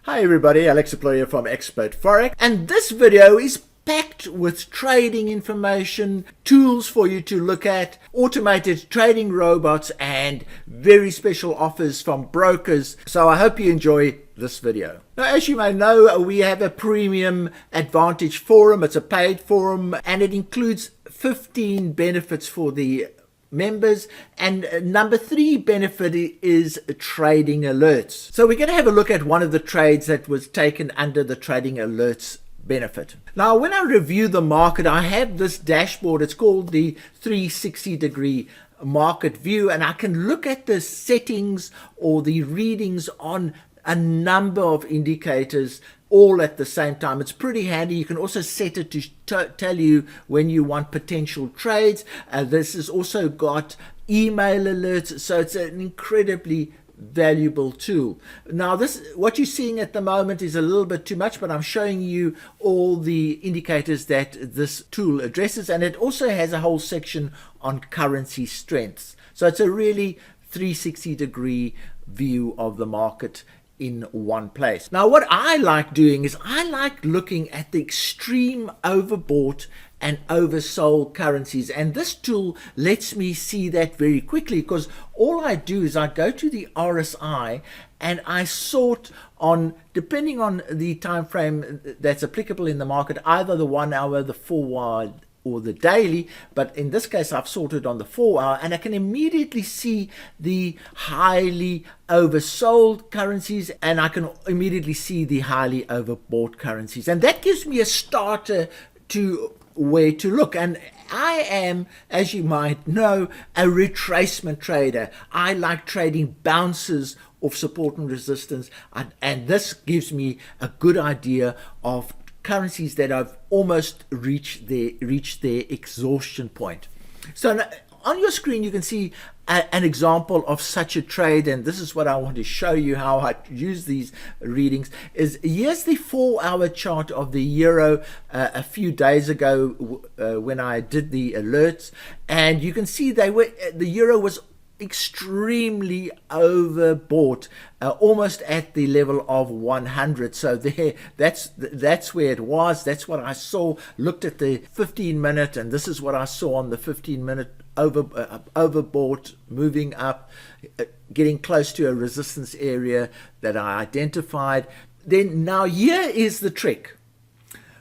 Hi everybody, Alex Employer from Expert Forex, and this video is packed with trading information, tools for you to look at, automated trading robots, and very special offers from brokers. So I hope you enjoy this video. Now, as you may know, we have a premium Advantage forum. It's a paid forum, and it includes 15 benefits for the members, and number 3 benefit is trading alerts. So we're going to have a look at one of the trades that was taken under the trading alerts benefit. Now, when I review the market, I have this dashboard. It's called the 360-degree market view, and I can look at the settings or the readings on a number of indicators all at the same time. It's pretty handy. You can also set it to tell you when you want potential trades. This has also got email alerts, so it's an incredibly valuable tool. Now, what you're seeing at the moment is a little bit too much, but I'm showing you all the indicators that this tool addresses, and it also has a whole section on currency strengths. So it's a really 360-degree view of the market in one place. Now, what I like doing is I like looking at the extreme overbought and oversold currencies, and this tool lets me see that very quickly, because all I do is I go to the RSI and I sort on, depending on the time frame that's applicable in the market, either the 1 hour, the 4 hour, or the daily, but in this case I've sorted on the 4 hour, and I can immediately see the highly oversold currencies, and I can immediately see the highly overbought currencies, and that gives me a starter to where to look. And I am, as you might know, a retracement trader. I like trading bounces of support and resistance, and this gives me a good idea of currencies that have almost reached their exhaustion point. So now, on your screen you can see an example of such a trade, and this is what I want to show you how I use these readings. Here's the 4 hour chart of the euro a few days ago when I did the alerts, and you can see the euro was extremely overbought, almost at the level of 100. So that's where it was. That's what I saw. Looked at the 15-minute, and this is what I saw on the 15-minute. Overbought, moving up, getting close to a resistance area that I identified. Then now here is the trick.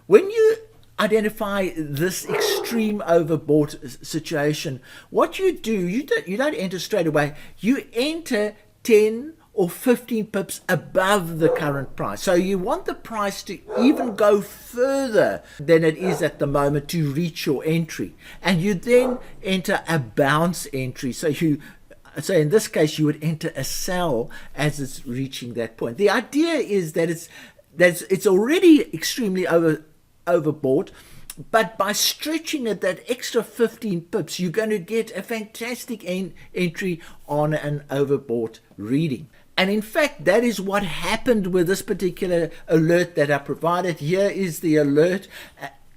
When you identify this extreme overbought situation, what you do, you don't enter straight away. You enter 10 or 15 pips above the current price. So you want the price to even go further than it is at the moment to reach your entry, and you then enter a bounce entry. So in this case you would enter a sell as it's reaching that point. The idea is that it's already extremely overbought, but by stretching it that extra 15 pips, you're going to get a fantastic entry on an overbought reading. And in fact, that is what happened with this particular alert that I provided. Here is the alert.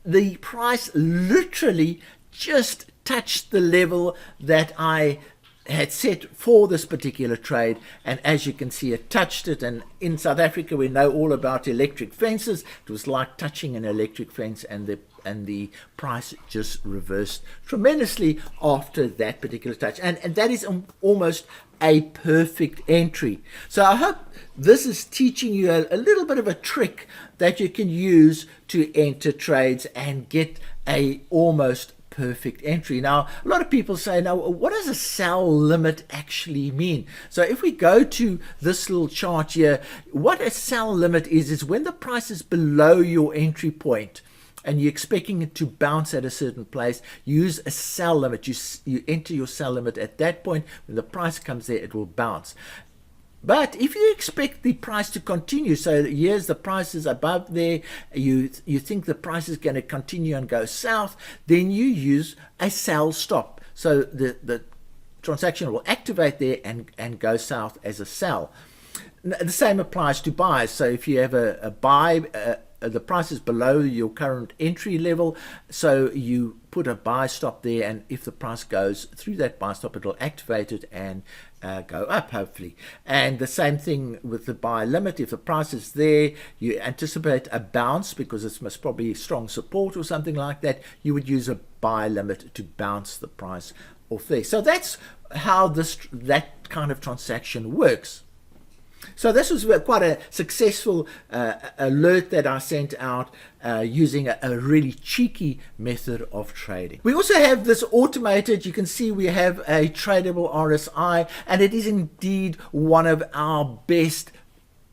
The price literally just touched the level that I had set for this particular trade, and as you can see, it touched it. And in South Africa we know all about electric fences. It was like touching an electric fence, and the price just reversed tremendously after that particular touch, and that is almost a perfect entry. So I hope this is teaching you a little bit of a trick that you can use to enter trades and get a almost perfect entry. Now, a lot of people say, now, what does a sell limit actually mean? So if we go to this little chart here, what a sell limit is when the price is below your entry point and you're expecting it to bounce at a certain place, use a sell limit. You enter your sell limit at that point. When the price comes there, it will bounce. But if you expect the price to continue, so here's the price is above there, you think the price is going to continue and go south, then you use a sell stop. So the transaction will activate there and go south as a sell. The same applies to buys. So if you have a buy the price is below your current entry level, so you put a buy stop there, and if the price goes through that buy stop, it'll activate it and go up, hopefully. And the same thing with the buy limit. If the price is there, you anticipate a bounce because it's most probably strong support or something like that, you would use a buy limit to bounce the price off there. So that's how that kind of transaction works. So this was quite a successful alert that I sent out using a really cheeky method of trading. We also have this automated, you can see we have a tradable RSI, and it is indeed one of our best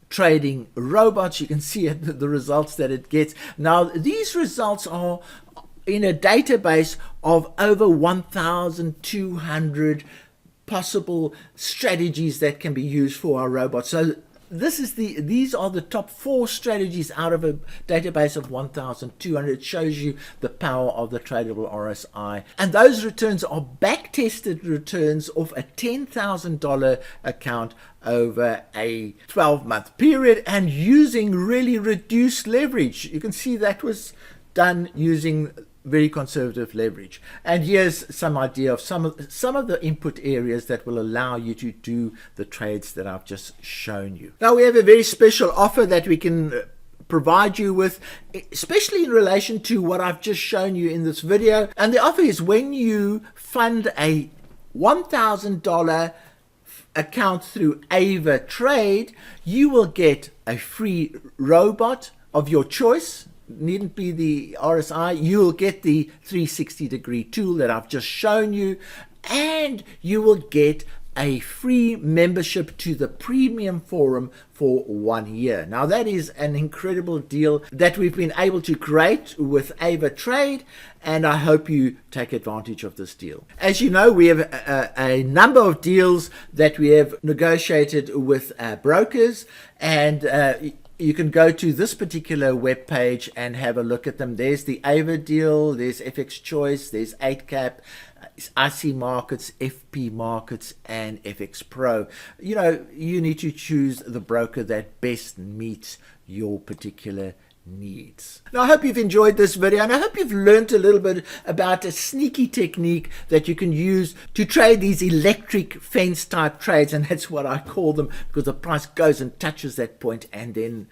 trading robots. You can see the results that it gets. Now, these results are in a database of over 1,200 possible strategies that can be used for our robot. So these are the top 4 strategies out of a database of 1,200. It shows you the power of the tradable RSI, and those returns are back-tested returns of a $10,000 account over a 12-month period, and using really reduced leverage. You can see that was done using very conservative leverage. And here's some idea of some of the input areas that will allow you to do the trades that I've just shown you. Now we have a very special offer that we can provide you with, especially in relation to what I've just shown you in this video. And the offer is when you fund a $1,000 account through Ava Trade, you will get a free robot of your choice. Needn't be the RSI. You'll get the 360-degree tool that I've just shown you, and you will get a free membership to the premium forum for 1 year. Now that is an incredible deal that we've been able to create with Ava Trade, and I hope you take advantage of this deal. As you know, we have a number of deals that we have negotiated with brokers, and you can go to this particular web page and have a look at them. There's the Ava deal, there's FX Choice, there's 8cap, IC Markets, FP Markets, and FX Pro. You know, you need to choose the broker that best meets your particular needs. Now, I hope you've enjoyed this video, and I hope you've learned a little bit about a sneaky technique that you can use to trade these electric fence type trades, and that's what I call them, because the price goes and touches that point and then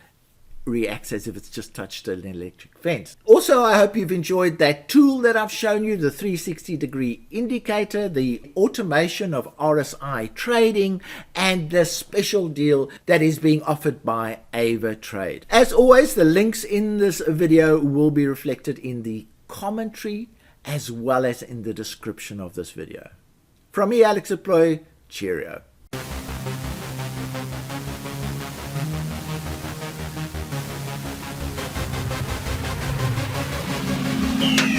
reacts as if it's just touched an electric fence. Also, I hope you've enjoyed that tool that I've shown you, the 360-degree indicator, the automation of RSI trading, and the special deal that is being offered by Ava Trade. As always, the links in this video will be reflected in the commentary as well as in the description of this video. From me, Alex Deploy, cheerio. Yeah.